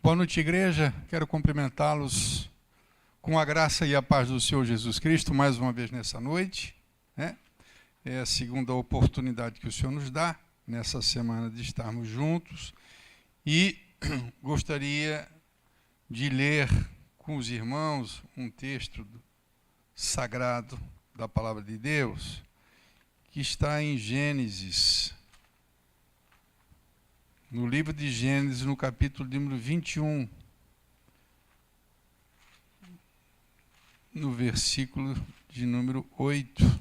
Boa noite, igreja. Quero cumprimentá-los com a graça e a paz do Senhor Jesus Cristo, mais uma vez nessa noite, né? É a segunda oportunidade que o Senhor nos dá, nessa semana, de estarmos juntos. E gostaria de ler com os irmãos um texto sagrado da Palavra de Deus, que está em Gênesis, no livro de Gênesis, no capítulo número 21, no versículo de número 8.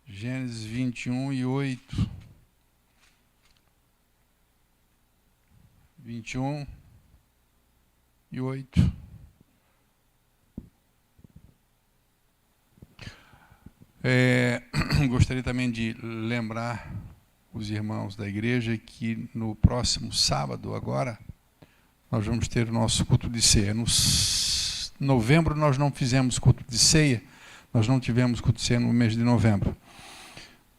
Gênesis 21 e 8. 21 e 8. Gostaria também de lembrar os irmãos da igreja que no próximo sábado, agora, nós vamos ter o nosso culto de ceia. No novembro nós não fizemos culto de ceia, nós não tivemos culto de ceia no mês de novembro.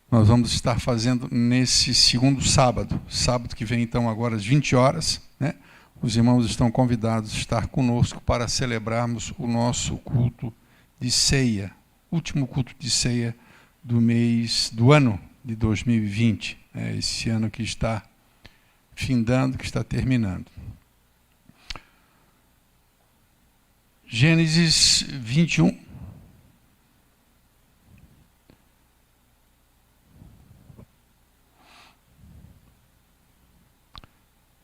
Nós vamos estar fazendo nesse segundo sábado que vem então agora às 20 horas, né? Os irmãos estão convidados a estar conosco para celebrarmos o nosso culto de ceia, último culto de ceia do ano de 2020. Esse ano que está findando, que está terminando. Gênesis 21.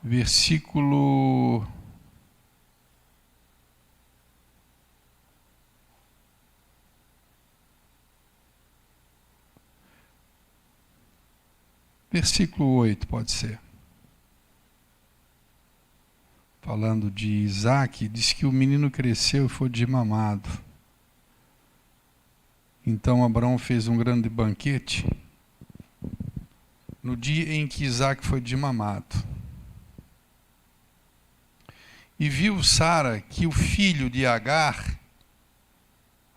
Versículo 8, pode ser. Falando de Isaac, diz que o menino cresceu e foi desmamado. Então Abraão fez um grande banquete no dia em que Isaac foi desmamado. E viu Sara que o filho de Agar,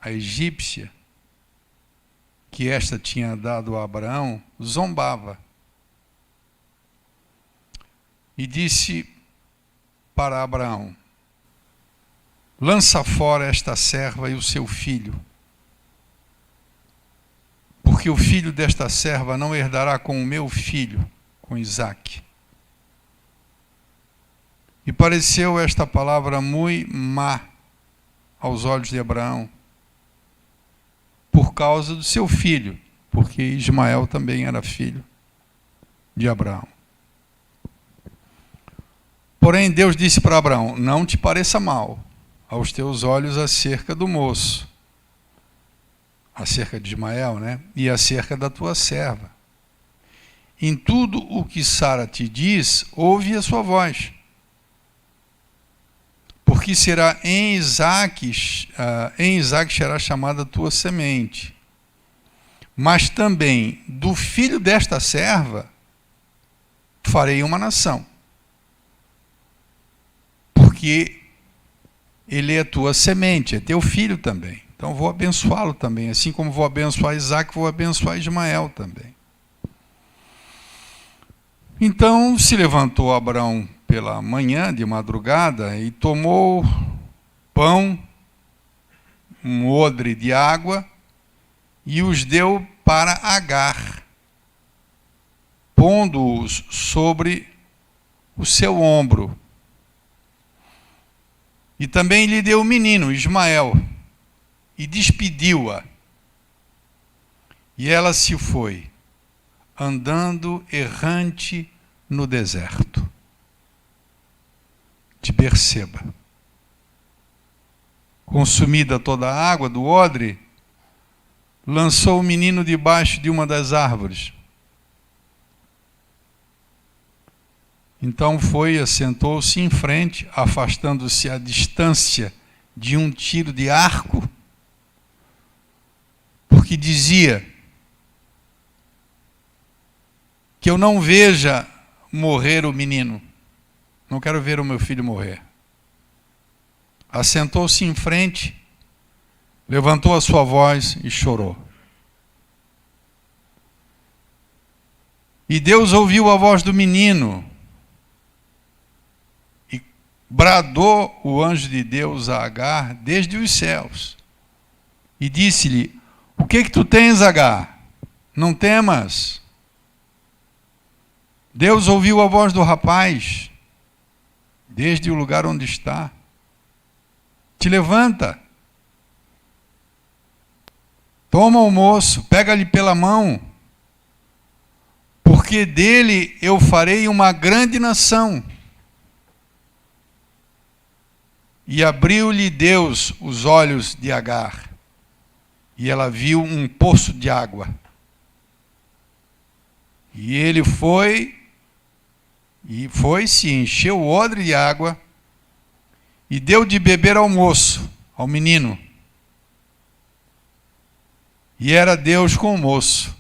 a egípcia, que esta tinha dado a Abraão, zombava. E disse para Abraão: lança fora esta serva e o seu filho, porque o filho desta serva não herdará com o meu filho, com Isaque. E pareceu esta palavra muito má aos olhos de Abraão, por causa do seu filho, porque Ismael também era filho de Abraão. Porém, Deus disse para Abraão: não te pareça mal aos teus olhos acerca do moço, acerca de Ismael, né? E acerca da tua serva. Em tudo o que Sara te diz, ouve a sua voz. Porque será em Isaque será chamada a tua semente. Mas também do filho desta serva farei uma nação. Porque ele é tua semente, é teu filho também. Então vou abençoá-lo também. Assim como vou abençoar Isaque, vou abençoar Ismael também. Então se levantou Abraão pela manhã, de madrugada, e tomou pão, um odre de água, e os deu para Agar, pondo-os sobre o seu ombro. E também lhe deu o menino, Ismael, e despediu-a. E ela se foi, andando errante no deserto de Berseba. Consumida toda a água do odre, lançou o menino debaixo de uma das árvores. Então foi e assentou-se em frente, afastando-se à distância de um tiro de arco, porque dizia: que eu não veja morrer o menino. Não quero ver o meu filho morrer. Assentou-se em frente, levantou a sua voz e chorou. E Deus ouviu a voz do menino. bradou o anjo de Deus a Agar desde os céus e disse-lhe: o que tu tens, Agar? Não temas. Deus ouviu a voz do rapaz desde o lugar onde está. Te levanta. Toma o moço, pega-lhe pela mão, porque dele eu farei uma grande nação. E abriu-lhe Deus os olhos de Agar, e ela viu um poço de água. E ele se encheu o odre de água, e deu de beber ao moço, ao menino. E era Deus com o moço,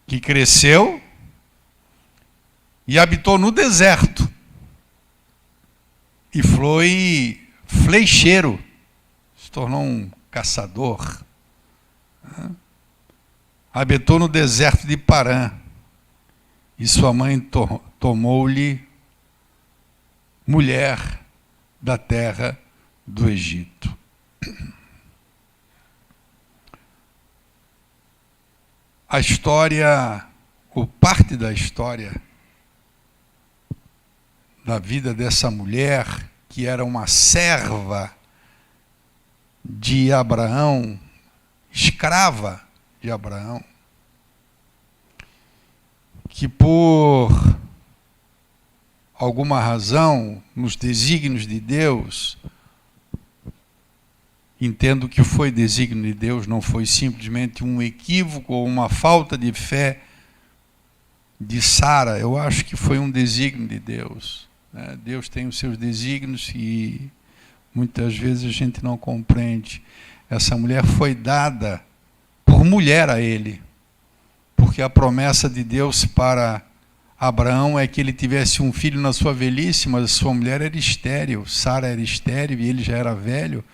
que cresceu e habitou no deserto. E foi flecheiro, se tornou um caçador. Habitou no deserto de Parã. E sua mãe tomou-lhe mulher da terra do Egito. A história, ou parte da história da vida dessa mulher, que era uma serva de Abraão, escrava de Abraão, que por alguma razão, nos desígnios de Deus, entendo que foi desígnio de Deus, não foi simplesmente um equívoco ou uma falta de fé de Sara. Eu acho que foi um desígnio de Deus. Deus tem os seus desígnios e muitas vezes a gente não compreende. Essa mulher foi dada por mulher a ele, porque a promessa de Deus para Abraão é que ele tivesse um filho na sua velhice, mas sua mulher era estéril. Sara era estéril e ele já era velho.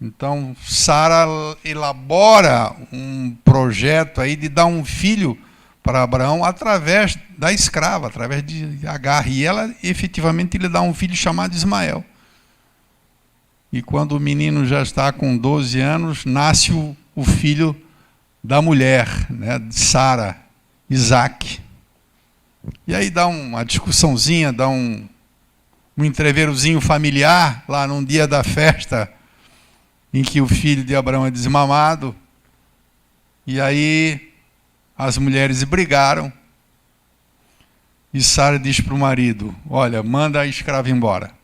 Então, Sara elabora um projeto aí de dar um filho para Abraão através da escrava, através de Agar. E ela, efetivamente, lhe dá um filho chamado Ismael. E quando o menino já está com 12 anos, nasce o filho da mulher, né, de Sara, Isaac. E aí dá uma discussãozinha, dá um entreverozinho familiar, lá num dia da festa, em que o filho de Abraão é desmamado, e aí as mulheres brigaram, e Sara diz para o marido: olha, manda a escrava embora,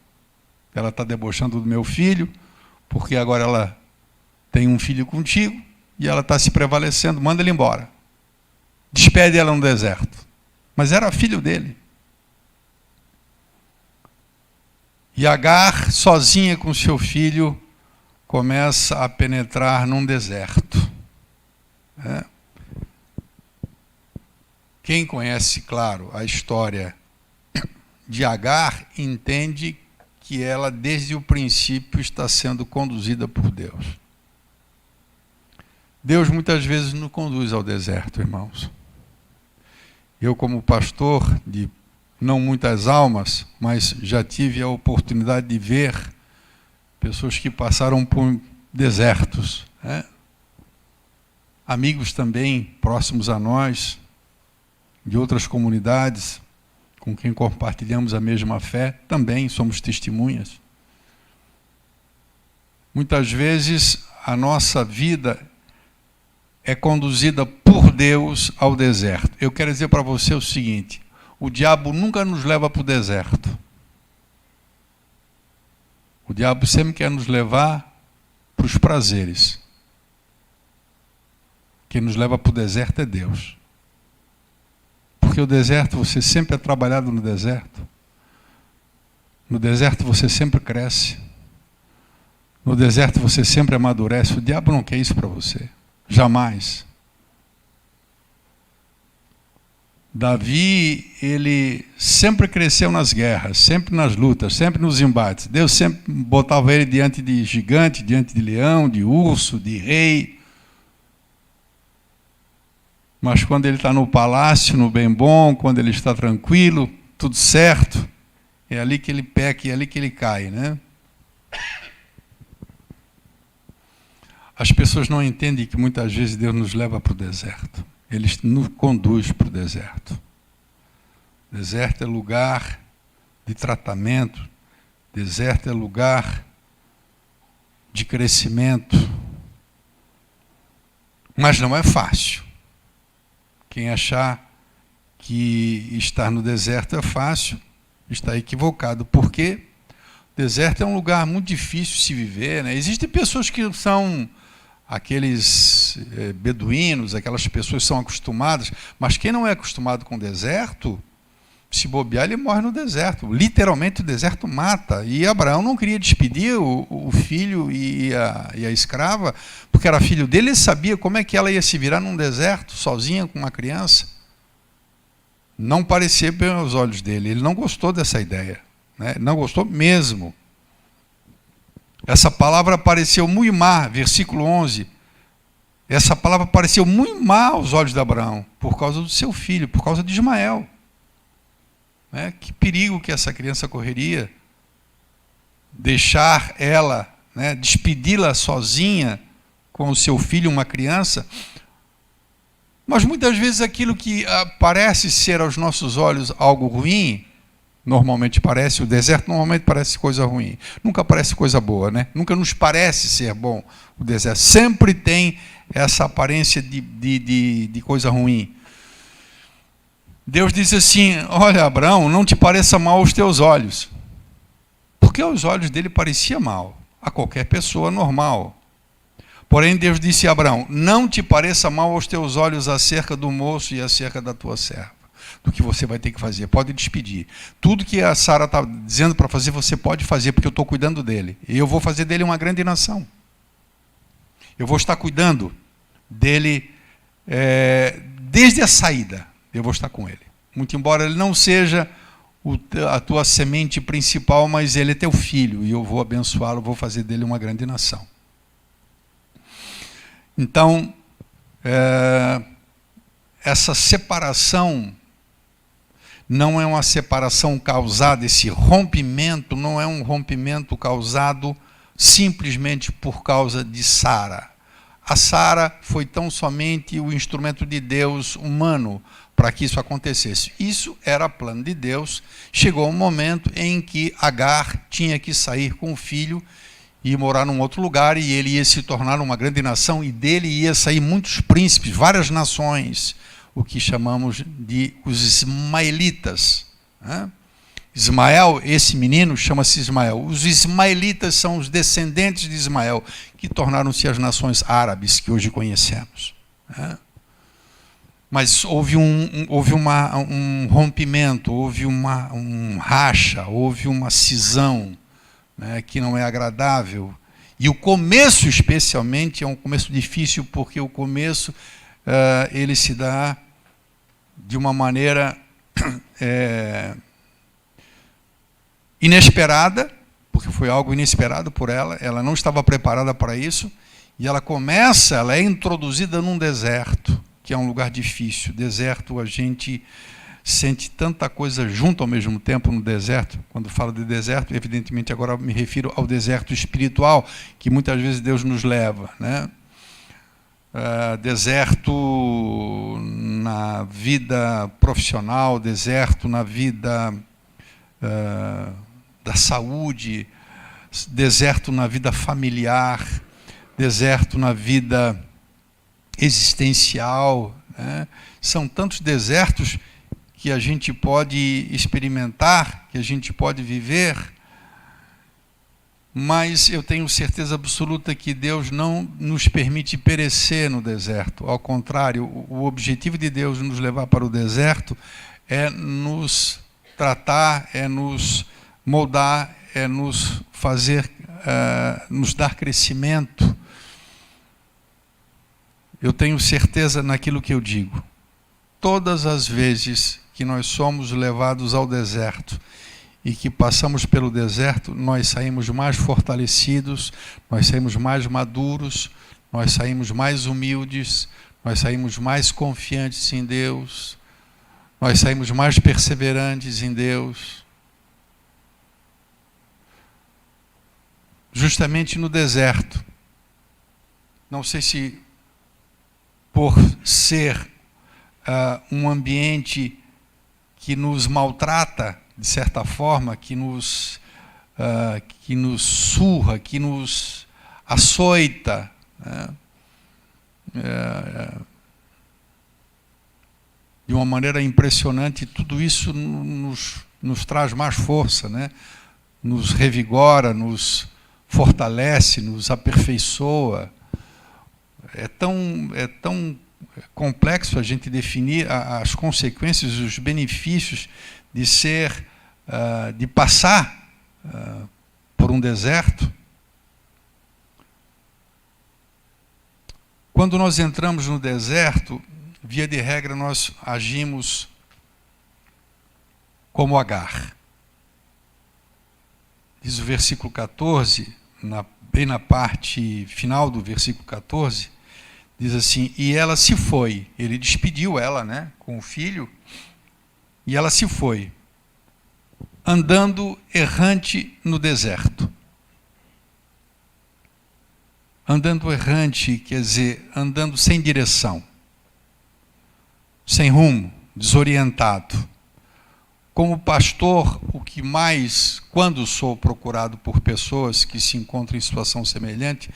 ela está debochando do meu filho, porque agora ela tem um filho contigo, e ela está se prevalecendo, manda ele embora, despede ela no deserto. Mas era filho dele. E Agar, sozinha com seu filho, começa a penetrar num deserto. Quem conhece, claro, a história de Agar, entende que ela, desde o princípio, está sendo conduzida por Deus. Deus muitas vezes nos conduz ao deserto, irmãos. Eu, como pastor de não muitas almas, mas já tive a oportunidade de ver pessoas que passaram por desertos, amigos também próximos a nós, de outras comunidades, com quem compartilhamos a mesma fé, também somos testemunhas. Muitas vezes a nossa vida é conduzida por Deus ao deserto. Eu quero dizer para você o seguinte: o diabo nunca nos leva para o deserto. O diabo sempre quer nos levar para os prazeres. Quem nos leva para o deserto é Deus. Porque o deserto, você sempre é trabalhado no deserto. No deserto você sempre cresce. No deserto você sempre amadurece. O diabo não quer isso para você. Jamais. Davi, ele sempre cresceu nas guerras, sempre nas lutas, sempre nos embates. Deus sempre botava ele diante de gigante, diante de leão, de urso, de rei. Mas quando ele está no palácio, no bem bom, quando ele está tranquilo, tudo certo, é ali que ele peca, é ali que ele cai, né? As pessoas não entendem que muitas vezes Deus nos leva para o deserto. Ele nos conduz para o deserto. Deserto é lugar de tratamento, deserto é lugar de crescimento. Mas não é fácil. Quem achar que estar no deserto é fácil, está equivocado. Porque o deserto é um lugar muito difícil de se viver, né? Existem pessoas que são aqueles beduínos, aquelas pessoas que são acostumadas, mas quem não é acostumado com o deserto, se bobear, ele morre no deserto. Literalmente o deserto mata. E Abraão não queria despedir o filho e a escrava, porque era filho dele, ele sabia como é que ela ia se virar num deserto, sozinha com uma criança. Não parecia bem aos olhos dele. Ele não gostou dessa ideia, né? Não gostou mesmo. Essa palavra apareceu muito má, versículo 11. Essa palavra apareceu muito má aos olhos de Abraão, por causa do seu filho, por causa de Ismael. Né? Que perigo que essa criança correria. Deixar ela, né, despedi-la sozinha com o seu filho, uma criança. Mas muitas vezes aquilo que parece ser aos nossos olhos algo ruim, normalmente parece, o deserto normalmente parece coisa ruim. Nunca parece coisa boa, né? Nunca nos parece ser bom o deserto. Sempre tem essa aparência de coisa ruim. Deus diz assim, olha, Abraão, não te pareça mal aos teus olhos. Porque aos olhos dele parecia mal, a qualquer pessoa normal. Porém, Deus disse a Abraão, não te pareça mal aos teus olhos acerca do moço e acerca da tua serva. Do que você vai ter que fazer, pode despedir. Tudo que a Sara está dizendo para fazer, você pode fazer, porque eu estou cuidando dele. E eu vou fazer dele uma grande nação. Eu vou estar cuidando dele desde a saída. Eu vou estar com ele. Muito embora ele não seja a tua semente principal, mas ele é teu filho. E eu vou abençoá-lo, vou fazer dele uma grande nação. Então, essa separação não é uma separação causada, esse rompimento não é um rompimento causado simplesmente por causa de Sara. A Sara foi tão somente o instrumento de Deus humano para que isso acontecesse. Isso era plano de Deus. Chegou um momento em que Agar tinha que sair com o filho e morar num outro lugar, e ele ia se tornar uma grande nação, e dele ia sair muitos príncipes, várias nações, o que chamamos de os ismaelitas. Né? Ismael, esse menino chama-se Ismael. Os ismaelitas são os descendentes de Ismael, que tornaram-se as nações árabes que hoje conhecemos. Né? Mas houve um rompimento, houve um racha, houve uma cisão, né, que não é agradável. E o começo, especialmente, é um começo difícil, porque o começo ele se dá de uma maneira inesperada, porque foi algo inesperado por ela não estava preparada para isso, e ela é introduzida num deserto, que é um lugar difícil. Deserto, a gente sente tanta coisa junto ao mesmo tempo no deserto. Quando falo de deserto, evidentemente agora me refiro ao deserto espiritual, que muitas vezes Deus nos leva, né? Deserto na vida profissional, deserto na vida da saúde, deserto na vida familiar, deserto na vida existencial, né? São tantos desertos que a gente pode experimentar, que a gente pode viver, mas eu tenho certeza absoluta que Deus não nos permite perecer no deserto. Ao contrário, o objetivo de Deus nos levar para o deserto é nos tratar, é nos moldar, é nos fazer, nos dar crescimento. Eu tenho certeza naquilo que eu digo. Todas as vezes que nós somos levados ao deserto e que passamos pelo deserto, nós saímos mais fortalecidos, nós saímos mais maduros, nós saímos mais humildes, nós saímos mais confiantes em Deus, nós saímos mais perseverantes em Deus. justamente no deserto. Não sei se por ser um ambiente que nos maltrata, de certa forma, que nos surra, que nos açoita, né? De uma maneira impressionante, tudo isso nos traz mais força, né? Nos revigora, nos fortalece, nos aperfeiçoa. É tão complexo a gente definir as consequências, os benefícios de passar por um deserto. Quando nós entramos no deserto, via de regra, nós agimos como Agar. Diz o versículo 14, bem na parte final do versículo 14, diz assim: e ela se foi. Ele despediu ela, né, com o filho, e ela se foi, andando errante no deserto. Andando errante, quer dizer, andando sem direção, sem rumo, desorientado. Como pastor, o que mais, quando sou procurado por pessoas que se encontram em situação semelhante,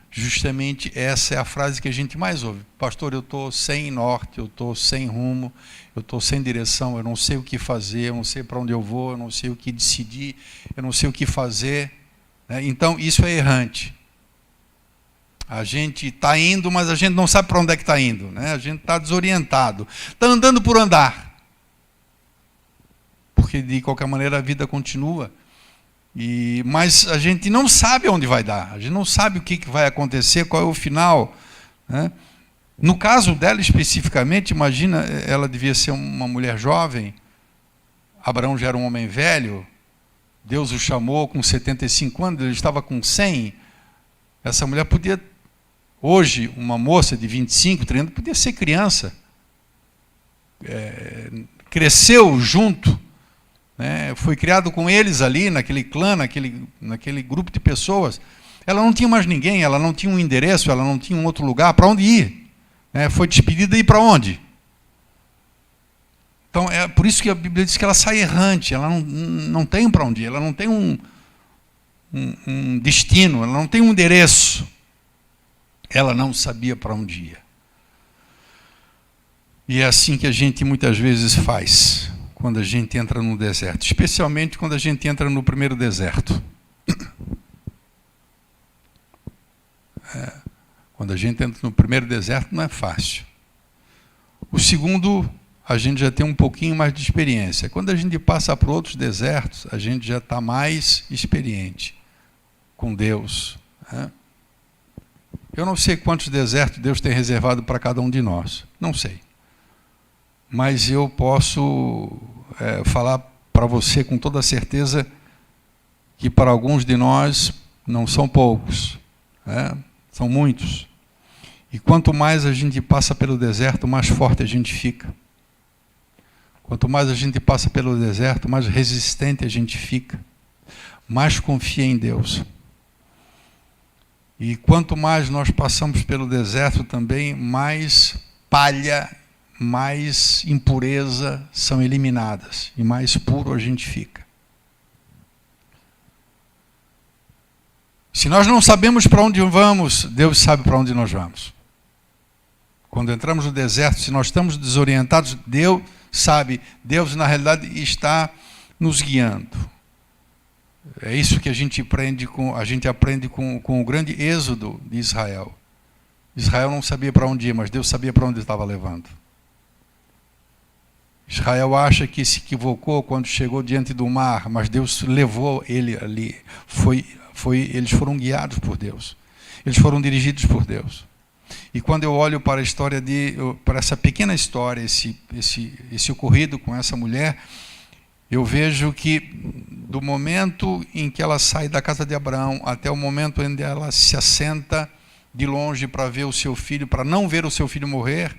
justamente essa é a frase que a gente mais ouve: pastor, eu estou sem norte, eu estou sem rumo, eu estou sem direção, eu não sei o que fazer, eu não sei para onde eu vou, eu não sei o que decidir, eu não sei o que fazer. Então, isso é errante. A gente está indo, mas a gente não sabe para onde é que está indo, né? A gente está desorientado. Está andando por andar. Porque, de qualquer maneira, a vida continua. Mas a gente não sabe onde vai dar. A gente não sabe o que vai acontecer, qual é o final, né? No caso dela, especificamente, imagina, ela devia ser uma mulher jovem. Abraão já era um homem velho. Deus o chamou com 75 anos, ele estava com 100. Essa mulher podia... Hoje, uma moça de 25, 30, podia ser criança. Cresceu junto, né? Foi criado com eles ali, naquele clã, naquele grupo de pessoas. Ela não tinha mais ninguém, ela não tinha um endereço, ela não tinha um outro lugar para onde ir. Foi despedida e ir para onde? Então, é por isso que a Bíblia diz que ela sai errante, ela não tem para onde ir, ela não tem um destino, ela não tem um endereço. Ela não sabia para onde ia. E é assim que a gente muitas vezes faz, quando a gente entra no deserto. Especialmente quando a gente entra no primeiro deserto. Quando a gente entra no primeiro deserto, não é fácil. O segundo, a gente já tem um pouquinho mais de experiência. Quando a gente passa por outros desertos, a gente já está mais experiente com Deus, né? Eu não sei quantos desertos Deus tem reservado para cada um de nós. Não sei. Mas eu posso falar para você com toda certeza que para alguns de nós não são poucos, né? São muitos. E quanto mais a gente passa pelo deserto, mais forte a gente fica. Quanto mais a gente passa pelo deserto, mais resistente a gente fica. Mais confia em Deus. E quanto mais nós passamos pelo deserto também, mais palha, mais impureza são eliminadas. E mais puro a gente fica. Se nós não sabemos para onde vamos, Deus sabe para onde nós vamos. Quando entramos no deserto, se nós estamos desorientados, Deus sabe. Deus, na realidade, está nos guiando. É isso que a gente aprende com o grande êxodo de Israel. Israel não sabia para onde ir, mas Deus sabia para onde estava levando. Israel acha que se equivocou quando chegou diante do mar, mas Deus levou ele ali. Eles foram guiados por Deus. Eles foram dirigidos por Deus. E quando eu olho para a história para essa pequena história, esse ocorrido com essa mulher, eu vejo que do momento em que ela sai da casa de Abraão até o momento em que ela se assenta de longe para ver o seu filho, para não ver o seu filho morrer,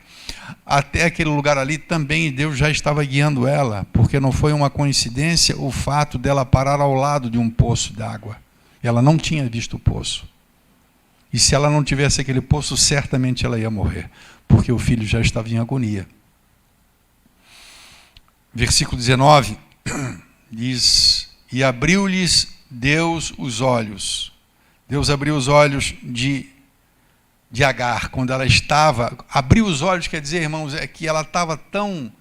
até aquele lugar ali também Deus já estava guiando ela, porque não foi uma coincidência o fato dela parar ao lado de um poço d'água. Ela não tinha visto o poço. E se ela não tivesse aquele poço, certamente ela ia morrer, porque o filho já estava em agonia. Versículo 19 diz: e abriu-lhes Deus os olhos. Deus abriu os olhos de Agar, quando ela estava... Abriu os olhos, quer dizer, irmãos, é que ela estava tão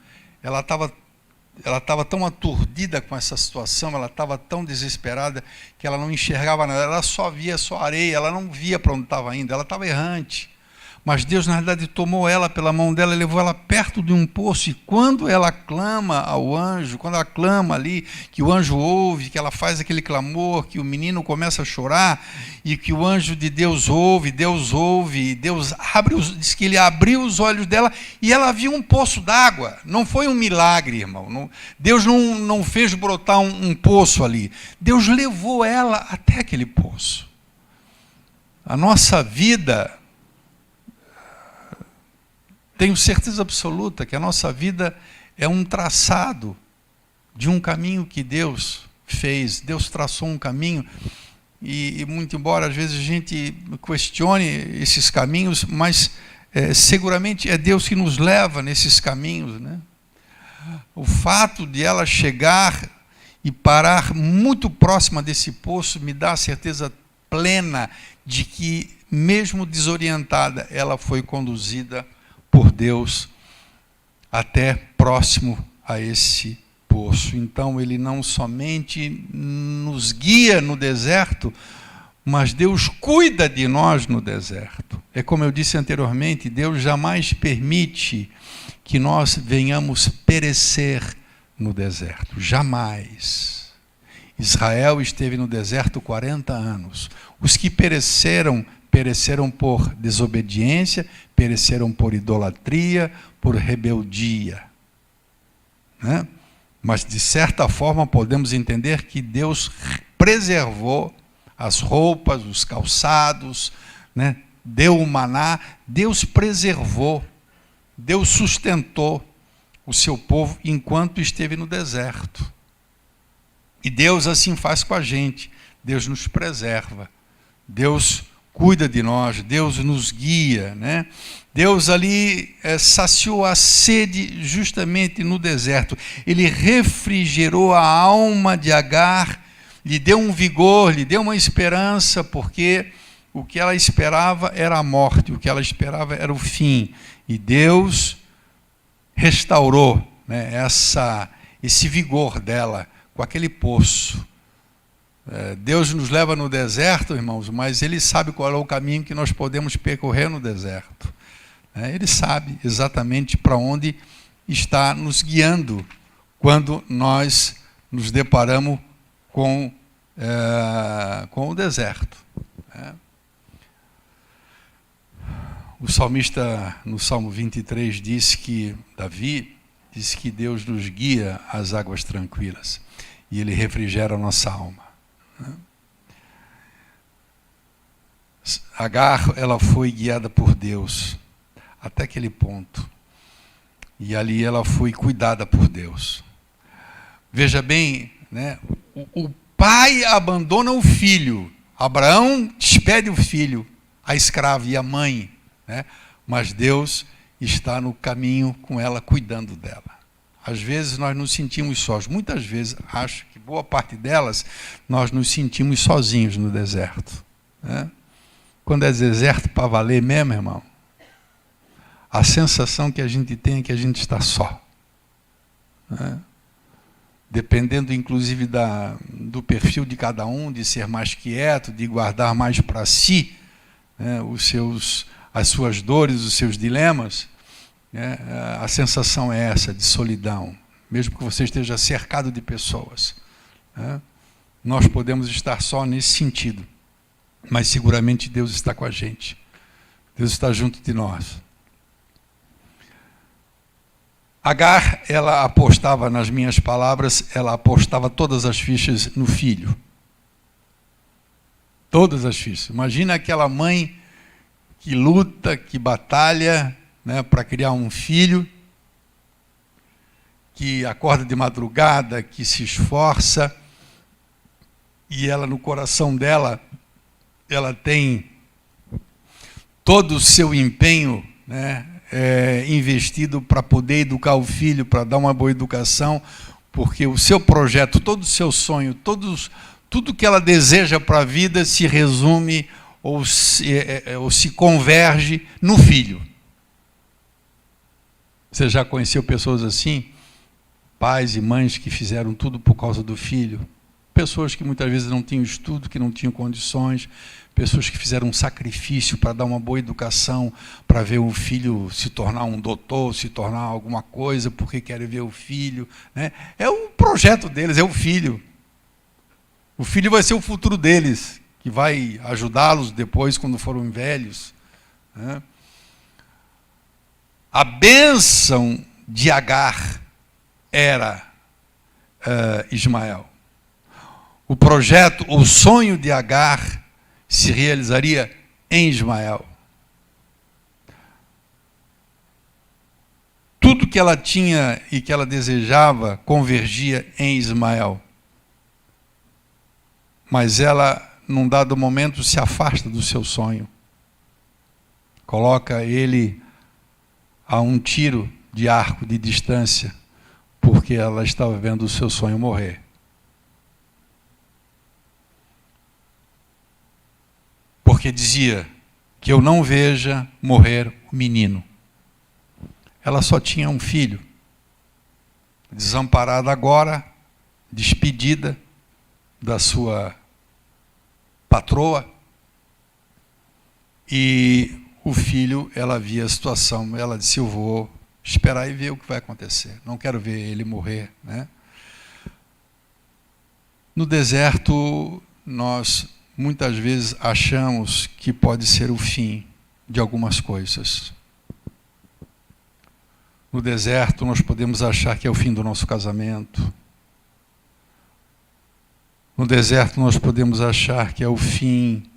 aturdida com essa situação, ela estava tão desesperada, que ela não enxergava nada, ela só via areia, ela não via para onde estava indo, ela estava errante. Mas Deus, na verdade, tomou ela pela mão dela e levou ela perto de um poço. E quando ela clama ao anjo, quando ela clama ali, que o anjo ouve, que ela faz aquele clamor, que o menino começa a chorar, e que o anjo de Deus ouve, e Deus diz que ele abriu os olhos dela e ela viu um poço d'água. Não foi um milagre, irmão. Deus não fez brotar um poço ali. Deus levou ela até aquele poço. A nossa vida... Tenho certeza absoluta que a nossa vida é um traçado de um caminho que Deus fez. Deus traçou um caminho e muito embora às vezes a gente questione esses caminhos, mas seguramente é Deus que nos leva nesses caminhos, né? O fato de ela chegar e parar muito próxima desse poço me dá a certeza plena de que, mesmo desorientada, ela foi conduzida por Deus até próximo a esse poço. Então, ele não somente nos guia no deserto, mas Deus cuida de nós no deserto. É como eu disse anteriormente, Deus jamais permite que nós venhamos perecer no deserto. Jamais. Israel esteve no deserto 40 anos. Os que pereceram por desobediência, pereceram por idolatria, por rebeldia. Né? Mas, de certa forma, podemos entender que Deus preservou as roupas, os calçados, né? Deu o maná, Deus preservou, Deus sustentou o seu povo enquanto esteve no deserto. E Deus assim faz com a gente, Deus nos preserva, Deus cuida de nós, Deus nos guia, né? Deus ali saciou a sede justamente no deserto. Ele refrigerou a alma de Agar, lhe deu um vigor, lhe deu uma esperança, porque o que ela esperava era a morte, o que ela esperava era o fim. E Deus restaurou, né, esse vigor dela com aquele poço. Deus nos leva no deserto, irmãos, mas Ele sabe qual é o caminho que nós podemos percorrer no deserto. Ele sabe exatamente para onde está nos guiando quando nós nos deparamos com o deserto. O salmista, no Salmo 23, Davi diz que Deus nos guia às águas tranquilas e Ele refrigera a nossa alma. Agar, ela foi guiada por Deus até aquele ponto. E ali ela foi cuidada por Deus. Veja bem, né? O pai abandona o filho. Abraão despede o filho, a escrava e a mãe, né? Mas Deus está no caminho com ela, cuidando dela. Às vezes nós nos sentimos sós. Muitas vezes, acho que boa parte delas, nós nos sentimos sozinhos no deserto. Né? Quando é deserto para valer mesmo, irmão, a sensação que a gente tem é que a gente está só. Né? Dependendo, inclusive, do perfil de cada um, de ser mais quieto, de guardar mais para si, né, as suas dores, os seus dilemas, né, a sensação é essa, de solidão, mesmo que você esteja cercado de pessoas. Né? Nós podemos estar só nesse sentido, mas seguramente Deus está com a gente. Deus está junto de nós. Agar, ela apostava, nas minhas palavras, ela apostava todas as fichas no filho. Todas as fichas. Imagina aquela mãe que luta, que batalha, né, para criar um filho, que acorda de madrugada, que se esforça, e ela, no coração dela, ela tem todo o seu empenho, né, investido para poder educar o filho, para dar uma boa educação, porque o seu projeto, todo o seu sonho, tudo que ela deseja para a vida se resume ou se converge no filho. Você já conheceu pessoas assim? Pais e mães que fizeram tudo por causa do filho. Pessoas que muitas vezes não tinham estudo, que não tinham condições. Pessoas que fizeram um sacrifício para dar uma boa educação, para ver o filho se tornar um doutor, se tornar alguma coisa, porque querem ver o filho, né? É o projeto deles, é o filho. O filho vai ser o futuro deles, que vai ajudá-los depois, quando forem velhos, né? A bênção de Agar era Ismael. O projeto, o sonho de Agar se realizaria em Ismael. Tudo que ela tinha e que ela desejava convergia em Ismael. Mas ela, num dado momento, se afasta do seu sonho. Coloca ele a um tiro de arco de distância, porque ela estava vendo o seu sonho morrer. Porque dizia que eu não veja morrer o menino. Ela só tinha um filho, desamparada agora, despedida da sua patroa, e o filho, ela via a situação, ela disse, eu vou esperar e ver o que vai acontecer, não quero ver ele morrer, né? No deserto, nós muitas vezes achamos que pode ser o fim de algumas coisas. No deserto, nós podemos achar que é o fim do nosso casamento. No deserto, nós podemos achar que é o fim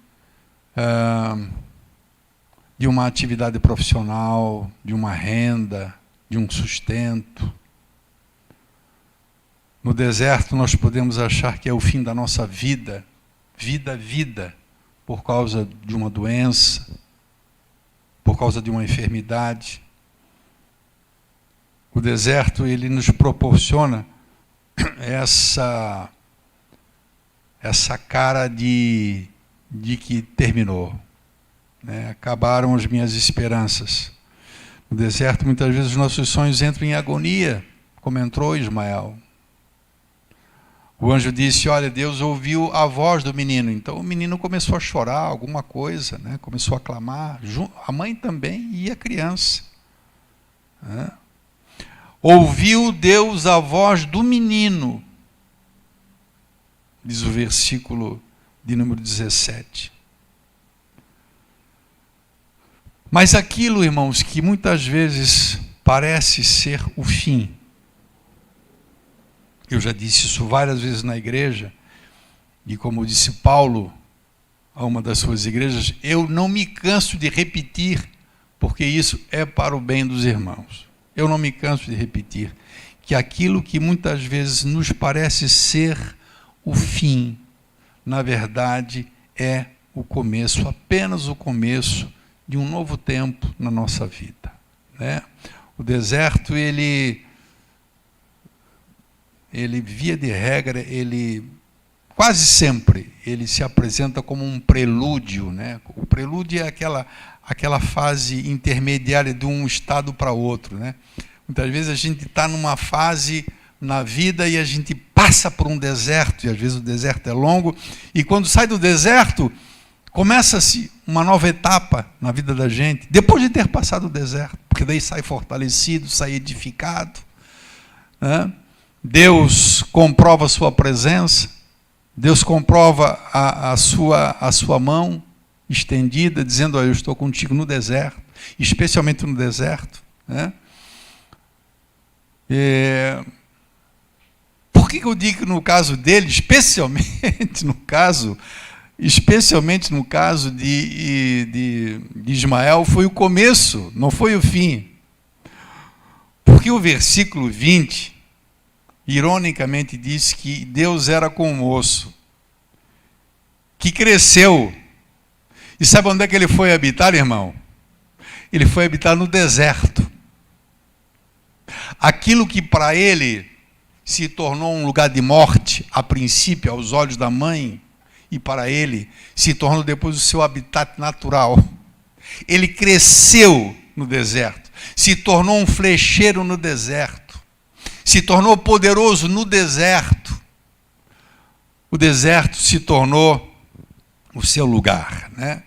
de uma atividade profissional, de uma renda, de um sustento. No deserto, nós podemos achar que é o fim da nossa vida, vida, por causa de uma doença, por causa de uma enfermidade. O deserto, ele nos proporciona essa cara de que terminou, né? Acabaram as minhas esperanças. No deserto, muitas vezes, os nossos sonhos entram em agonia, como entrou Ismael. O anjo disse, olha, Deus ouviu a voz do menino. Então o menino começou a chorar, alguma coisa, né? Começou a clamar, a mãe também e a criança, né? Ouviu Deus a voz do menino, diz o versículo de número 17. Mas aquilo, irmãos, que muitas vezes parece ser o fim, eu já disse isso várias vezes na igreja, e como disse Paulo a uma das suas igrejas, eu não me canso de repetir, porque isso é para o bem dos irmãos. Eu não me canso de repetir que aquilo que muitas vezes nos parece ser o fim, na verdade, é o começo, apenas o começo de um novo tempo na nossa vida, né? O deserto, ele via de regra, ele quase sempre ele se apresenta como um prelúdio, né? O prelúdio é aquela fase intermediária de um estado para outro, né? Muitas vezes a gente está numa fase na vida e a gente passa por um deserto, e às vezes o deserto é longo, e quando sai do deserto, começa-se uma nova etapa na vida da gente, depois de ter passado o deserto, porque daí sai fortalecido, sai edificado, né? Deus comprova a sua presença, Deus comprova a sua mão estendida, dizendo, eu estou contigo no deserto, especialmente no deserto, né? Por que eu digo que no caso dele, especialmente no caso de Ismael, foi o começo, não foi o fim? Porque o versículo 20, ironicamente, diz que Deus era com o moço. que cresceu. E sabe onde é que ele foi habitar, irmão? Ele foi habitar no deserto. Aquilo que para ele se tornou um lugar de morte, a princípio, aos olhos da mãe, e para ele se tornou depois o seu habitat natural. Ele cresceu no deserto, se tornou um flecheiro no deserto, se tornou poderoso no deserto. O deserto se tornou o seu lugar, né?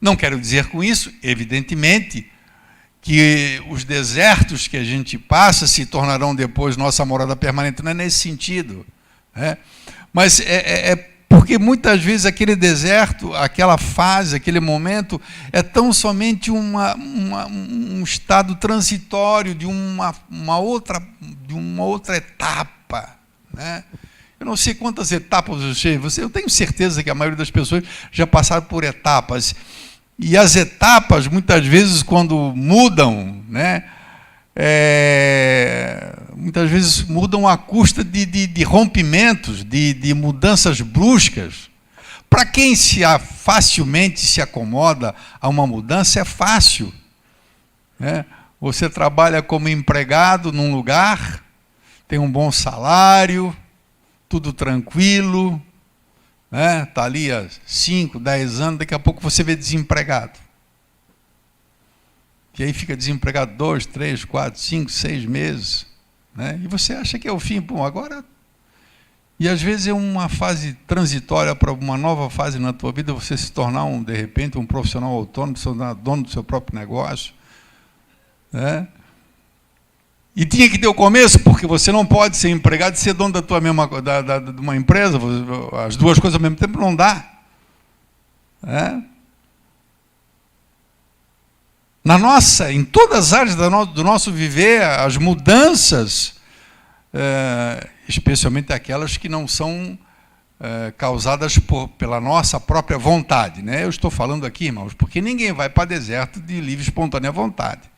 Não quero dizer com isso, evidentemente, que os desertos que a gente passa se tornarão depois nossa morada permanente. Não é nesse sentido, né? Mas é porque muitas vezes aquele deserto, aquela fase, aquele momento, é tão somente um estado transitório de uma outra etapa, né? Eu não sei quantas etapas eu tenho certeza que a maioria das pessoas já passaram por etapas. E as etapas, muitas vezes, quando mudam, né, muitas vezes mudam à custa de rompimentos, de mudanças bruscas. Para quem facilmente se acomoda a uma mudança, é fácil, né? Você trabalha como empregado num lugar, tem um bom salário, tudo tranquilo, né? Está ali há 5, 10 anos, daqui a pouco você vê desempregado. E aí fica desempregado 2, 3, 4, 5, 6 meses, né? E você acha que é o fim. Bom, agora... E às vezes é uma fase transitória para uma nova fase na tua vida, você se tornar, de repente, um profissional autônomo, se tornar dono do seu próprio negócio, né? E tinha que ter o começo, porque você não pode ser empregado e ser dono de uma empresa, as duas coisas ao mesmo tempo não dá. É? Em todas as áreas do nosso viver, as mudanças, especialmente aquelas que não são causadas pela nossa própria vontade, né? Eu estou falando aqui, irmãos, porque ninguém vai para deserto de livre e espontânea vontade,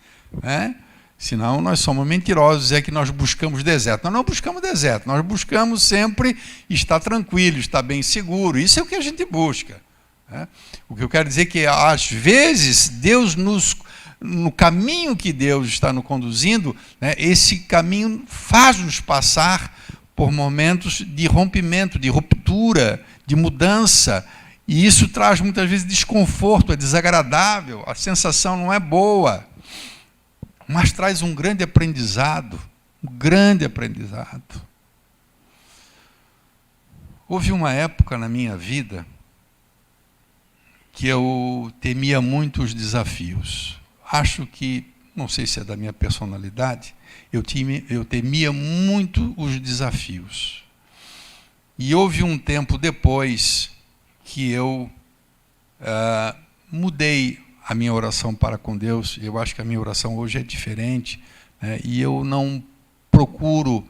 né? Senão nós somos mentirosos, é que nós buscamos deserto. Nós não buscamos deserto, nós buscamos sempre estar tranquilo, estar bem seguro. Isso é o que a gente busca, né? O que eu quero dizer é que, às vezes, Deus no caminho que Deus está nos conduzindo, né, esse caminho faz-nos passar por momentos de rompimento, de ruptura, de mudança. E isso traz muitas vezes desconforto, é desagradável, a sensação não é boa. Mas traz um grande aprendizado, um grande aprendizado. Houve uma época na minha vida que eu temia muito os desafios. Acho que, não sei se é da minha personalidade, eu temia muito os desafios. E houve um tempo depois que eu mudei a minha oração para com Deus. Eu acho que a minha oração hoje é diferente, né? E eu não procuro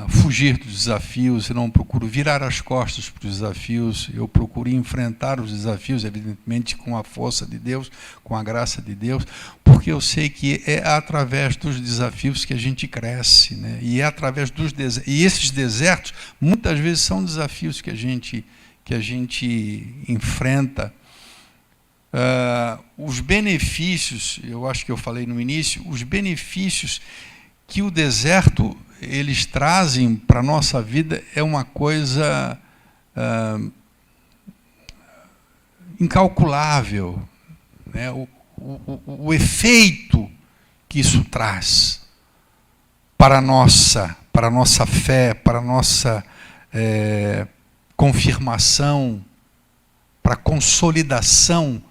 fugir dos desafios, eu não procuro virar as costas para os desafios, eu procuro enfrentar os desafios, evidentemente, com a força de Deus, com a graça de Deus, porque eu sei que é através dos desafios que a gente cresce, né? E é através dos desertos, e esses desertos, muitas vezes, são desafios que a gente enfrenta. Os benefícios, eu acho que eu falei no início, os benefícios que o deserto eles trazem para a nossa vida é uma coisa incalculável, né? O efeito que isso traz para a nossa fé, para a nossa confirmação, para a consolidação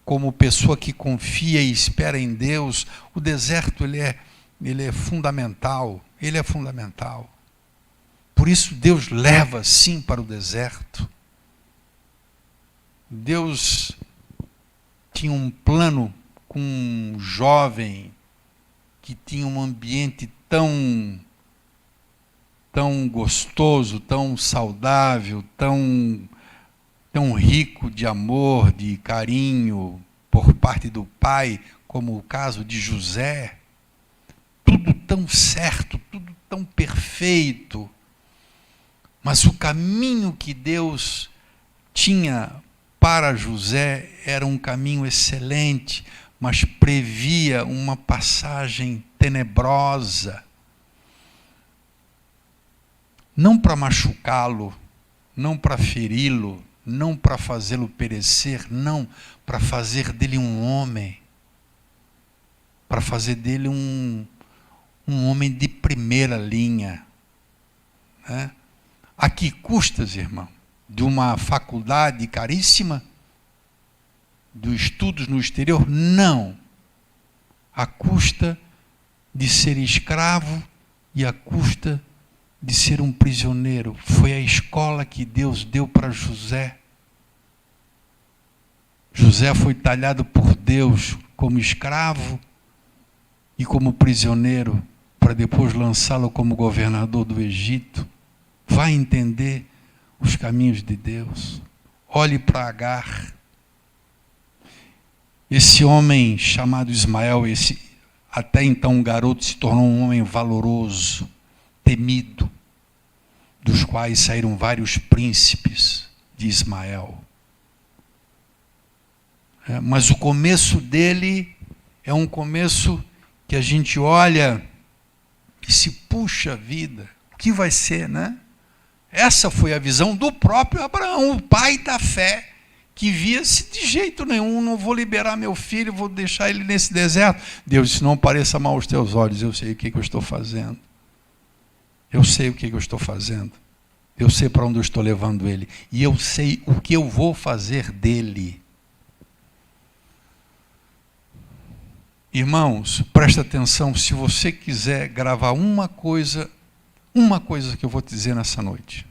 como pessoa que confia e espera em Deus. O deserto ele é fundamental, ele é fundamental. Por isso Deus leva sim para o deserto. Deus tinha um plano com um jovem que tinha um ambiente tão gostoso, tão saudável, tão rico de amor, de carinho por parte do pai, como o caso de José. Tudo tão certo, tudo tão perfeito. Mas o caminho que Deus tinha para José era um caminho excelente, mas previa uma passagem tenebrosa. Não para machucá-lo, não para feri-lo, não para fazê-lo perecer, não, para fazer dele um homem, para fazer dele um homem de primeira linha. Né? A que custas, irmão? De uma faculdade caríssima? De estudos no exterior? Não. A custa de ser escravo e a custa de ser um prisioneiro. Foi a escola que Deus deu para José. José foi talhado por Deus como escravo e como prisioneiro, para depois lançá-lo como governador do Egito. Vai entender os caminhos de Deus. Olhe para Agar. Esse homem chamado Ismael, esse até então um garoto, se tornou um homem valoroso, temido, dos quais saíram vários príncipes de Ismael. Mas o começo dele é um começo que a gente olha e se puxa vida, o que vai ser, né? Essa foi a visão do próprio Abraão, o pai da fé, que via-se de jeito nenhum, não vou liberar meu filho, vou deixar ele nesse deserto. Deus disse, não pareça mal aos teus olhos, eu sei o que eu estou fazendo. Eu sei o que eu estou fazendo. Eu sei para onde eu estou levando ele. E eu sei o que eu vou fazer dele. Irmãos, presta atenção, se você quiser gravar uma coisa que eu vou te dizer nessa noite.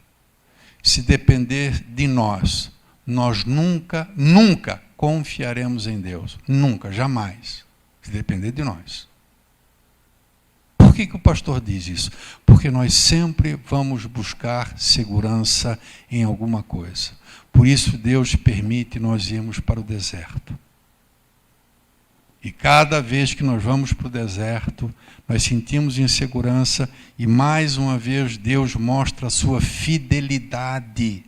Se depender de nós, nós nunca confiaremos em Deus. Nunca, jamais. Se depender de nós. Por que o pastor diz isso? Porque nós sempre vamos buscar segurança em alguma coisa. Por isso Deus permite nós irmos para o deserto. E cada vez que nós vamos para o deserto, nós sentimos insegurança e mais uma vez Deus mostra a sua fidelidade.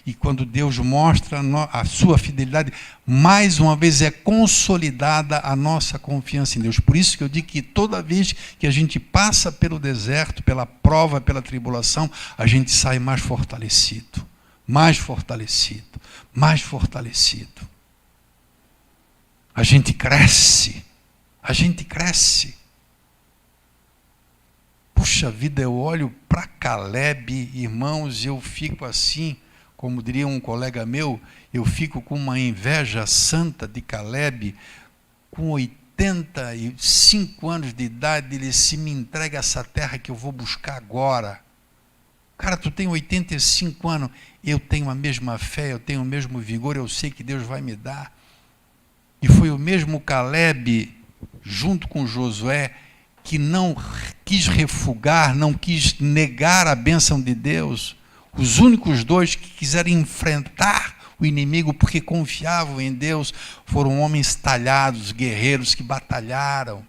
E quando Deus mostra a sua fidelidade, mais uma vez é consolidada a nossa confiança em Deus. Por isso que eu digo que toda vez que a gente passa pelo deserto, pela prova, pela tribulação, a gente sai mais fortalecido, mais fortalecido, mais fortalecido. A gente cresce, a gente cresce. Puxa vida, eu olho para Caleb, irmãos, eu fico assim, como diria um colega meu, eu fico com uma inveja santa de Caleb, com 85 anos de idade, ele se me entrega essa terra que eu vou buscar agora. Cara, tu tem 85 anos, eu tenho a mesma fé, eu tenho o mesmo vigor, eu sei que Deus vai me dar. E foi o mesmo Caleb, junto com Josué, que não quis refugar, não quis negar a bênção de Deus. Os únicos dois que quiseram enfrentar o inimigo porque confiavam em Deus foram homens talhados, guerreiros que batalharam.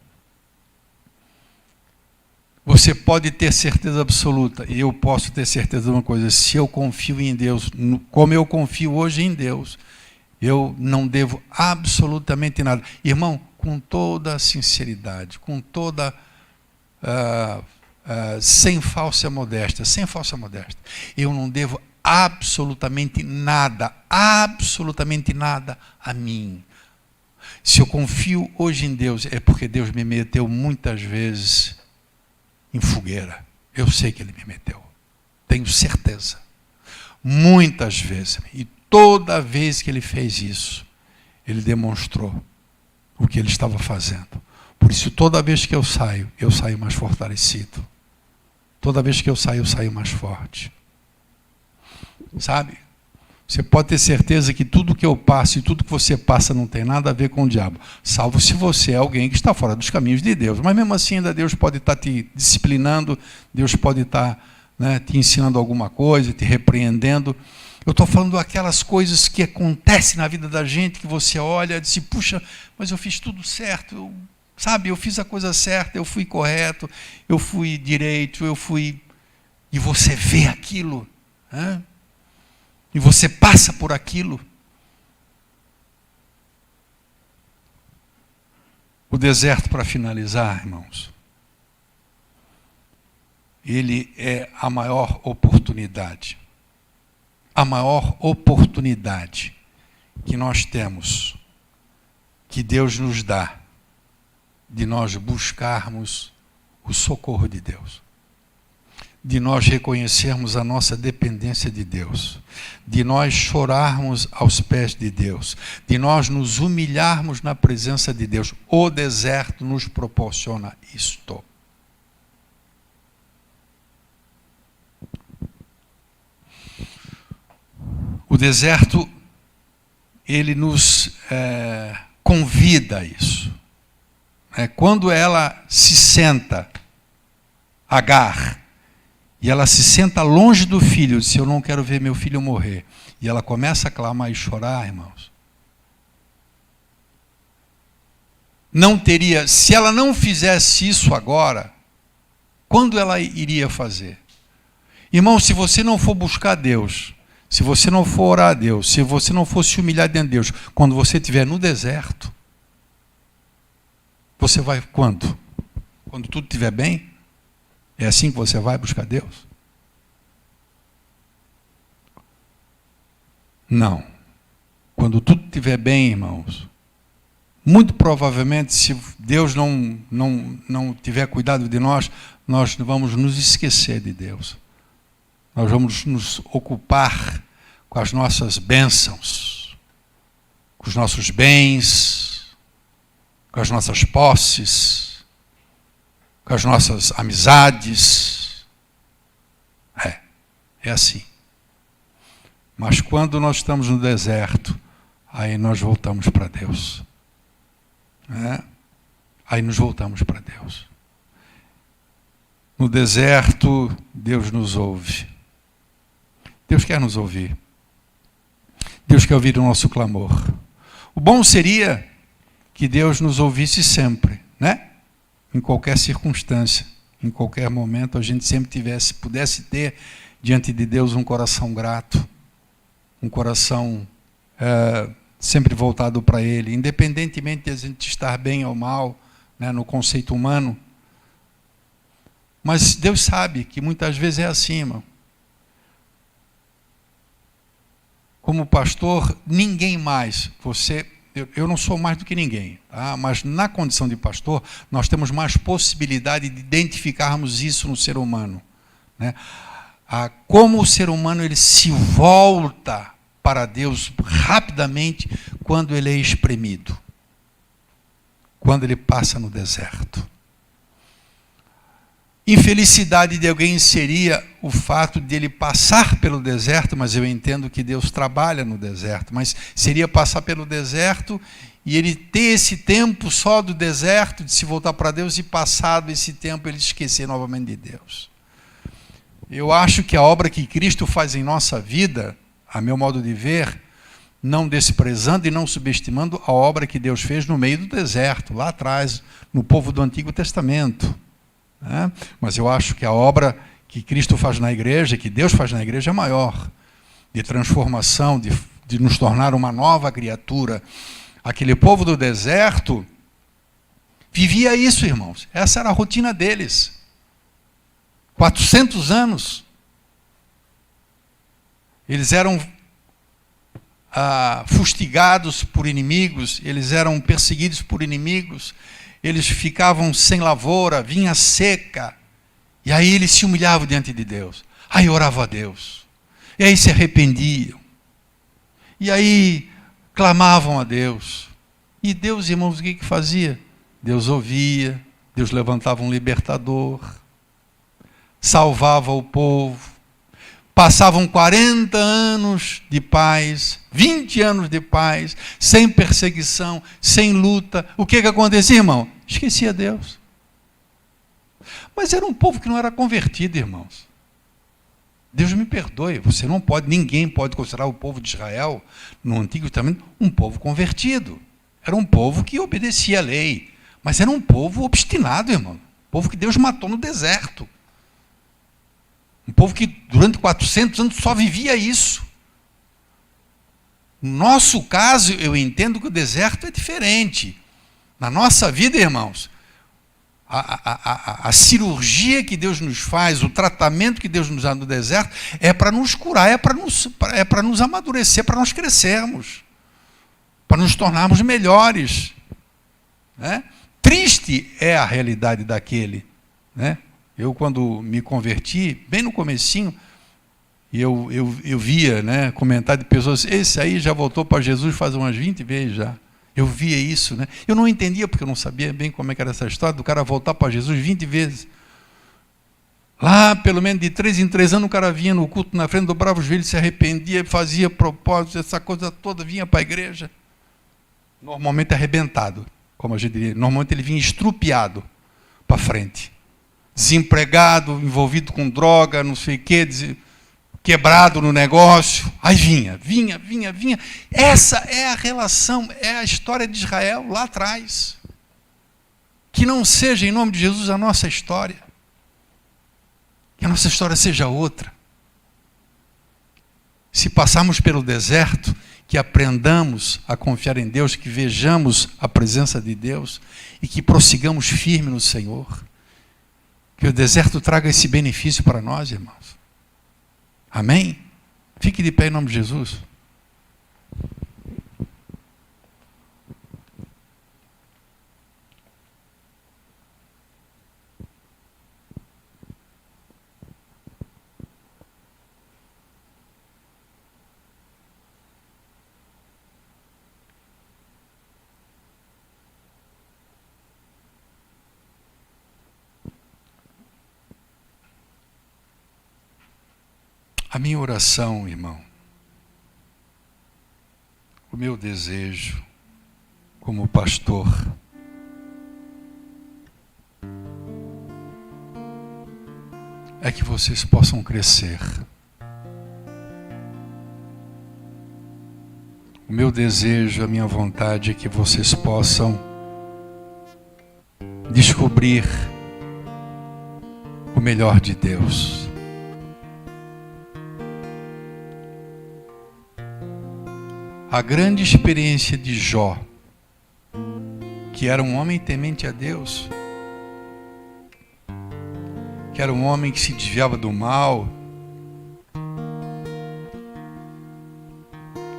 Você pode ter certeza absoluta, e eu posso ter certeza de uma coisa, se eu confio em Deus, como eu confio hoje em Deus, eu não devo absolutamente nada. Irmão, com toda sinceridade, com toda... sem falsa modéstia, eu não devo absolutamente nada a mim. Se eu confio hoje em Deus, é porque Deus me meteu muitas vezes em fogueira. Eu sei que Ele me meteu, tenho certeza. Muitas vezes. E toda vez que Ele fez isso, Ele demonstrou o que Ele estava fazendo. Por isso, toda vez que eu saio mais fortalecido. Toda vez que eu saio mais forte. Sabe? Você pode ter certeza que tudo que eu passo e tudo que você passa não tem nada a ver com o diabo. Salvo se você é alguém que está fora dos caminhos de Deus. Mas mesmo assim, ainda Deus pode estar te disciplinando, Deus pode estar te ensinando alguma coisa, te repreendendo. Eu estou falando daquelas coisas que acontecem na vida da gente, que você olha e diz, puxa, mas eu fiz tudo certo, eu fiz a coisa certa, eu fui correto, eu fui direito, eu fui... E você vê aquilo. e você passa por aquilo. O deserto, para finalizar, irmãos, ele é a maior oportunidade. A maior oportunidade que nós temos, que Deus nos dá, de nós buscarmos o socorro de Deus, de nós reconhecermos a nossa dependência de Deus, de nós chorarmos aos pés de Deus, de nós nos humilharmos na presença de Deus. O deserto nos proporciona isto. O deserto, ele nos convida a isso. Quando ela se senta, Agar, e ela se senta longe do filho, disse: eu não quero ver meu filho morrer. E ela começa a clamar e chorar, irmãos. Não teria, se ela não fizesse isso agora, quando ela iria fazer? Irmão, se você não for buscar Deus, se você não for orar a Deus, se você não for se humilhar diante de Deus, quando você estiver no deserto, você vai quando? Quando tudo estiver bem? É assim que você vai buscar Deus? Não. Quando tudo estiver bem, irmãos, muito provavelmente, se Deus não tiver cuidado de nós, nós vamos nos esquecer de Deus. Nós vamos nos ocupar com as nossas bênçãos, com os nossos bens, com as nossas posses, com as nossas amizades. É assim. Mas quando nós estamos no deserto, aí nós voltamos para Deus. Aí nos voltamos para Deus. No deserto, Deus nos ouve. Deus quer nos ouvir. Deus quer ouvir o nosso clamor. O bom seria que Deus nos ouvisse sempre, né? Em qualquer circunstância, em qualquer momento, a gente sempre pudesse ter diante de Deus um coração grato, um coração sempre voltado para Ele, independentemente de a gente estar bem ou mal, né, no conceito humano. Mas Deus sabe que muitas vezes é assim, irmão. Como pastor, ninguém mais, eu não sou mais do que ninguém, tá? Mas na condição de pastor, nós temos mais possibilidade de identificarmos isso no ser humano, né? Como o ser humano ele se volta para Deus rapidamente quando ele é espremido, quando ele passa no deserto. Infelicidade de alguém seria o fato de ele passar pelo deserto, mas eu entendo que Deus trabalha no deserto, mas seria passar pelo deserto e ele ter esse tempo só do deserto, de se voltar para Deus, e passado esse tempo ele esquecer novamente de Deus. Eu acho que a obra que Cristo faz em nossa vida, a meu modo de ver, não desprezando e não subestimando a obra que Deus fez no meio do deserto, lá atrás, no povo do Antigo Testamento. Mas eu acho que a obra que Cristo faz na igreja, que Deus faz na igreja, é maior, de transformação, de nos tornar uma nova criatura. Aquele povo do deserto vivia isso, irmãos. Essa era a rotina deles. 400 anos. Eles eram fustigados por inimigos, eles eram perseguidos por inimigos, eles ficavam sem lavoura, vinha seca, e aí eles se humilhavam diante de Deus, aí oravam a Deus, e aí se arrependiam, e aí clamavam a Deus, e Deus, irmãos, o que fazia? Deus ouvia, Deus levantava um libertador, salvava o povo. Passavam 40 anos de paz, 20 anos de paz, sem perseguição, sem luta. O que acontecia, irmão? Esquecia Deus. Mas era um povo que não era convertido, irmãos. Deus me perdoe, ninguém pode considerar o povo de Israel, no Antigo Testamento, um povo convertido. Era um povo que obedecia a lei, mas era um povo obstinado, irmão. Um povo que Deus matou no deserto. Um povo que durante 400 anos só vivia isso. No nosso caso, eu entendo que o deserto é diferente. Na nossa vida, irmãos, a cirurgia que Deus nos faz, o tratamento que Deus nos dá no deserto, é para nos curar, é para nos amadurecer, para nós crescermos, para nos tornarmos melhores. Né? Triste é a realidade daquele. Né? Eu, quando me converti, bem no comecinho, eu via, né, comentário de pessoas, esse aí já voltou para Jesus faz umas 20 vezes já. Eu via isso, né? Eu não entendia, porque eu não sabia bem como é que era essa história do cara voltar para Jesus 20 vezes. Lá, pelo menos de 3 em 3 anos, o cara vinha no culto na frente, dobrava os joelhos, se arrependia, fazia propósito, essa coisa toda, vinha para a igreja. Normalmente arrebentado, como a gente diria. Normalmente ele vinha estrupiado para frente. Desempregado, envolvido com droga, não sei o quê, quebrado no negócio. Aí vinha. Essa é a relação, é a história de Israel lá atrás. Que não seja, em nome de Jesus, a nossa história. Que a nossa história seja outra. Se passarmos pelo deserto, que aprendamos a confiar em Deus, que vejamos a presença de Deus e que prossigamos firme no Senhor. Que o deserto traga esse benefício para nós, irmãos. Amém? Fique de pé em nome de Jesus. A minha oração, irmão, o meu desejo como pastor é que vocês possam crescer. O meu desejo, a minha vontade é que vocês possam descobrir o melhor de Deus. A grande experiência de Jó, que era um homem temente a Deus, que era um homem que se desviava do mal,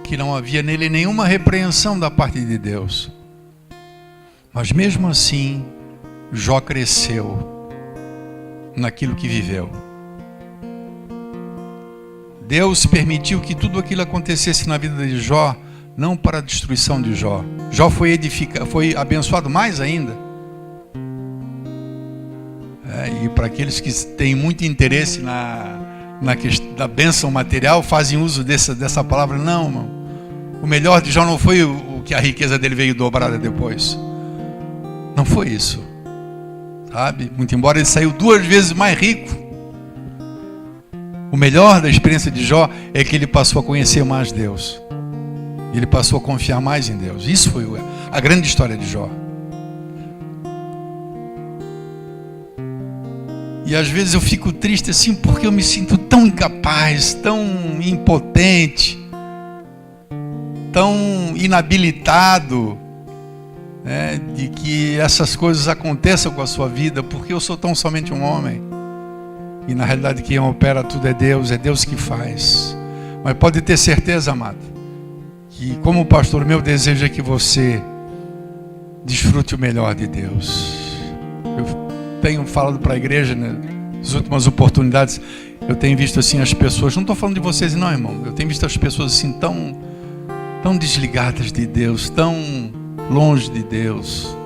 que não havia nele nenhuma repreensão da parte de Deus. Mas mesmo assim, Jó cresceu naquilo que viveu. Deus permitiu que tudo aquilo acontecesse na vida de Jó, não para a destruição de Jó. Jó foi abençoado mais ainda. E para aqueles que têm muito interesse na questão da bênção material, fazem uso dessa palavra. Não, irmão. O melhor de Jó não foi o que a riqueza dele veio dobrada depois. Não foi isso. Sabe? Muito embora ele saiu 2 vezes mais rico. O melhor da experiência de Jó é que ele passou a conhecer mais Deus. Ele passou a confiar mais em Deus. Isso foi a grande história de Jó. E às vezes eu fico triste assim porque eu me sinto tão incapaz, tão impotente, tão inabilitado, né, de que essas coisas aconteçam com a sua vida, porque eu sou tão somente um homem. E na realidade quem opera tudo é Deus que faz. Mas pode ter certeza, amado, que como pastor, meu desejo é que você desfrute o melhor de Deus. Eu tenho falado para a igreja, né, nas últimas oportunidades, eu tenho visto assim as pessoas, não estou falando de vocês não, irmão, eu tenho visto as pessoas assim tão desligadas de Deus, tão longe de Deus.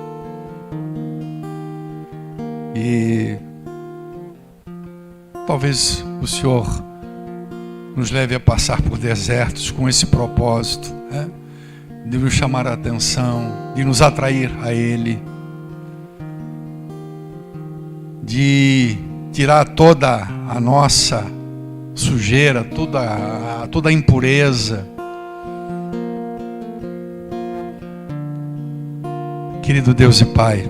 E talvez o Senhor nos leve a passar por desertos com esse propósito, né? De nos chamar a atenção, de nos atrair a Ele, de tirar toda a nossa sujeira, toda a impureza. Querido Deus e Pai,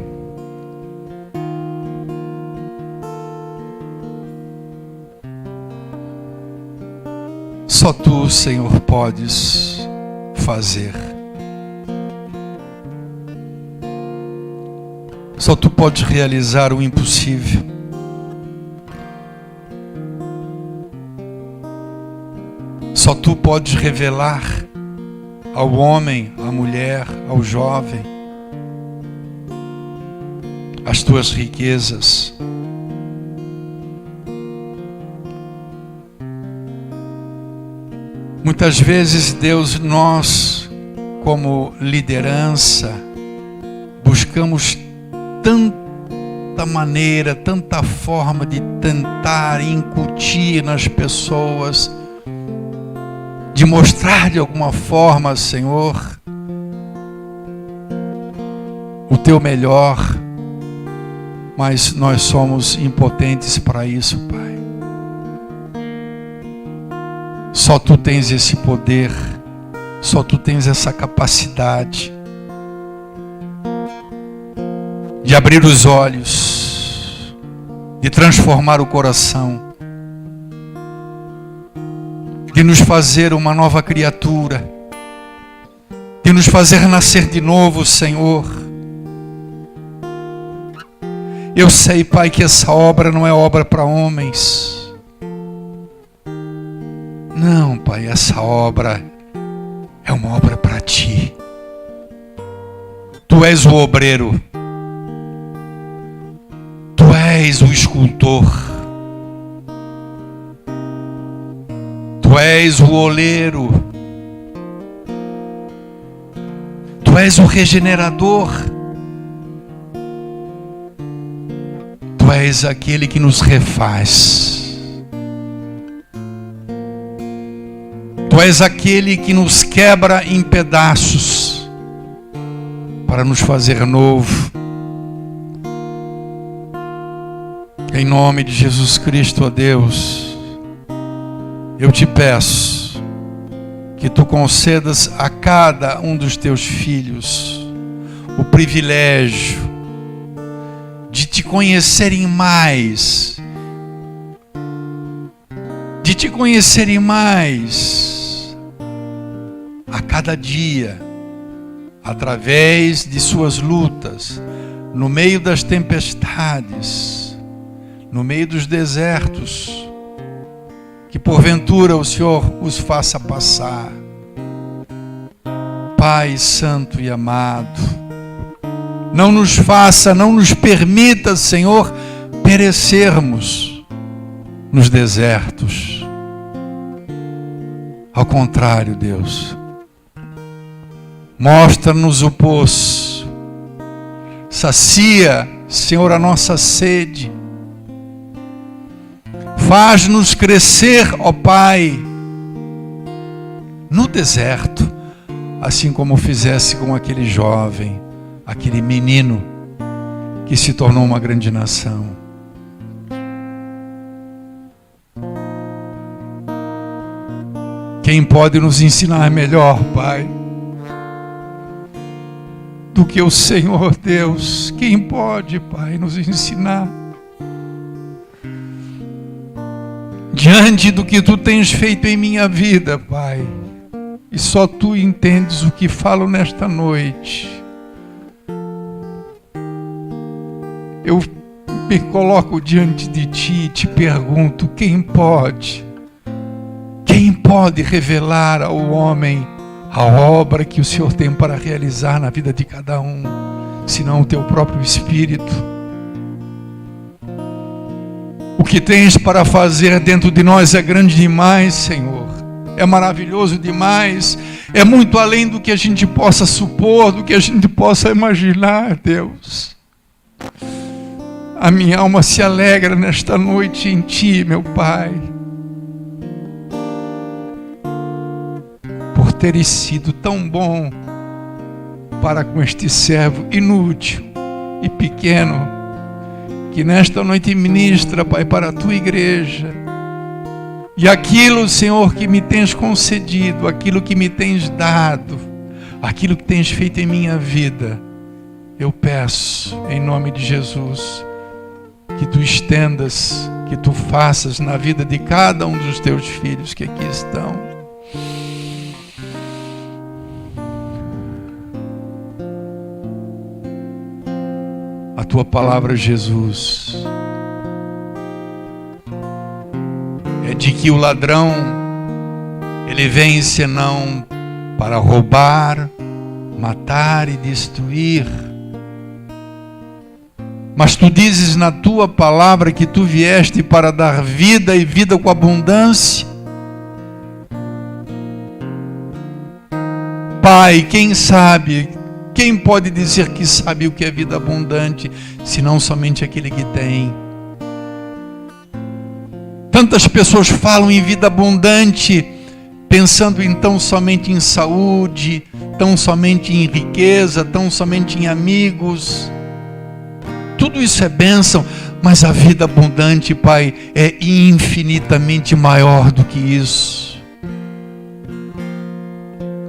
só Tu, Senhor, podes fazer. Só tu podes realizar o impossível. Só tu podes revelar ao homem, à mulher, ao jovem, as tuas riquezas. Muitas vezes, Deus, nós, como liderança, buscamos tanta maneira, tanta forma de tentar incutir nas pessoas, de mostrar de alguma forma, Senhor, o teu melhor, mas nós somos impotentes para isso, Pai. Só tu tens esse poder, só tu tens essa capacidade de abrir os olhos, de transformar o coração, de nos fazer uma nova criatura, de nos fazer nascer de novo, Senhor. Eu sei, Pai, que essa obra não é obra para homens. Não, Pai, essa obra é uma obra para Ti. Tu és o obreiro. Tu és o escultor. Tu és o oleiro. Tu és o regenerador. Tu és aquele que nos refaz. Tu és aquele que nos quebra em pedaços para nos fazer novo. Em nome de Jesus Cristo, ó Deus, eu te peço que tu concedas a cada um dos teus filhos o privilégio de te conhecerem mais, a cada dia, através de suas lutas, no meio das tempestades, no meio dos desertos, que porventura o Senhor os faça passar. Pai Santo e amado, não nos permita, Senhor, perecermos nos desertos. Ao contrário, Deus, mostra-nos o poço, sacia, Senhor, a nossa sede, faz-nos crescer, ó Pai, no deserto, assim como fizesse com aquele jovem, aquele menino que se tornou uma grande nação. Quem pode nos ensinar melhor, Pai, do que o Senhor Deus? Quem pode, Pai, nos ensinar? Diante do que tu tens feito em minha vida, Pai, e só tu entendes o que falo nesta noite. Eu me coloco diante de ti e te pergunto: quem pode revelar ao homem a obra que o Senhor tem para realizar na vida de cada um, senão o teu próprio Espírito? O que tens para fazer dentro de nós é grande demais, Senhor. É maravilhoso demais. É muito além do que a gente possa supor, do que a gente possa imaginar, Deus. A minha alma se alegra nesta noite em Ti, meu Pai, por teres sido tão bom para com este servo inútil e pequeno, que nesta noite ministra, Pai, para a Tua igreja. E aquilo, Senhor, que me tens concedido, aquilo que me tens dado, aquilo que tens feito em minha vida, eu peço, em nome de Jesus, que Tu estendas, que Tu faças na vida de cada um dos Teus filhos que aqui estão. tua palavra, Jesus, é de que o ladrão, ele vem senão para roubar, matar e destruir. Mas tu dizes na tua palavra que tu vieste para dar vida e vida com abundância. Pai, quem sabe, quem pode dizer que sabe o que é vida abundante, senão somente aquele que tem? Tantas pessoas falam em vida abundante, pensando então somente em saúde, tão somente em riqueza, tão somente em amigos. Tudo isso é bênção, mas a vida abundante, Pai, é infinitamente maior do que isso.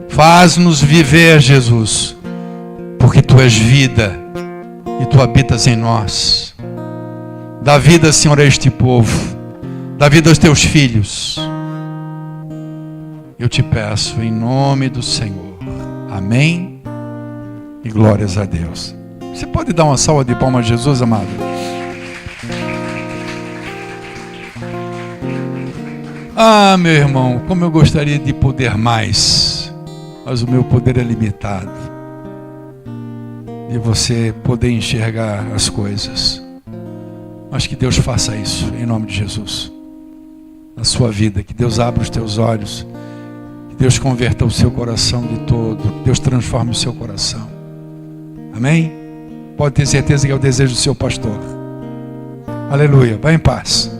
Faz-nos viver, Jesus, porque Tu és vida e Tu habitas em nós. Dá vida, Senhor, a este povo. Dá vida aos Teus filhos. Eu te peço em nome do Senhor. Amém e glórias a Deus. Você pode dar uma salva de palmas a Jesus, amado? Ah, meu irmão, como eu gostaria de poder mais, mas o meu poder é limitado. De você poder enxergar as coisas. Mas que Deus faça isso, em nome de Jesus. Na sua vida, que Deus abra os teus olhos. Que Deus converta o seu coração de todo. Que Deus transforme o seu coração. Amém? Pode ter certeza que é o desejo do seu pastor. Aleluia. Vai em paz.